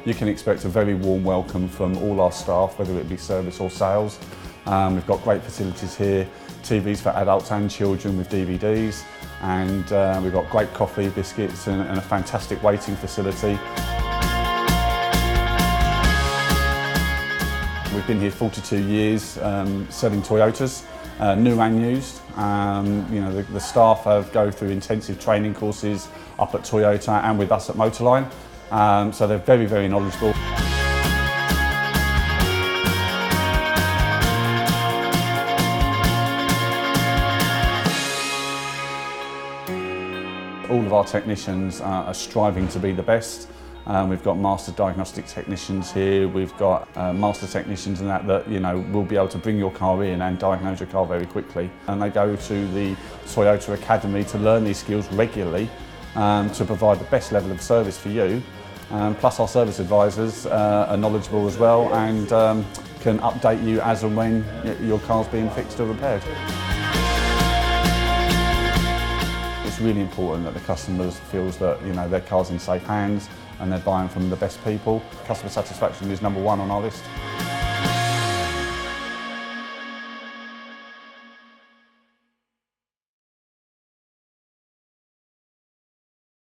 you can expect a very warm welcome from all our staff, whether it be service or sales. We've got great facilities here, TVs for adults and children with DVDs, and we've got great coffee, biscuits and a fantastic waiting facility. We've been here 42 years selling Toyotas, new and used. You know, the staff go through intensive training courses up at Toyota and with us at Motorline, so they're very, very knowledgeable. All of our technicians are striving to be the best. We've got master diagnostic technicians here, we've got master technicians and that you know will be able to bring your car in and diagnose your car very quickly. And they go to the Toyota Academy to learn these skills regularly to provide the best level of service for you. Plus our service advisors are knowledgeable as well and can update you as and when your car's being fixed or repaired. It's really important that the customers feels that you know their car's in safe hands and they're buying from the best people. Customer satisfaction is #1 on our list.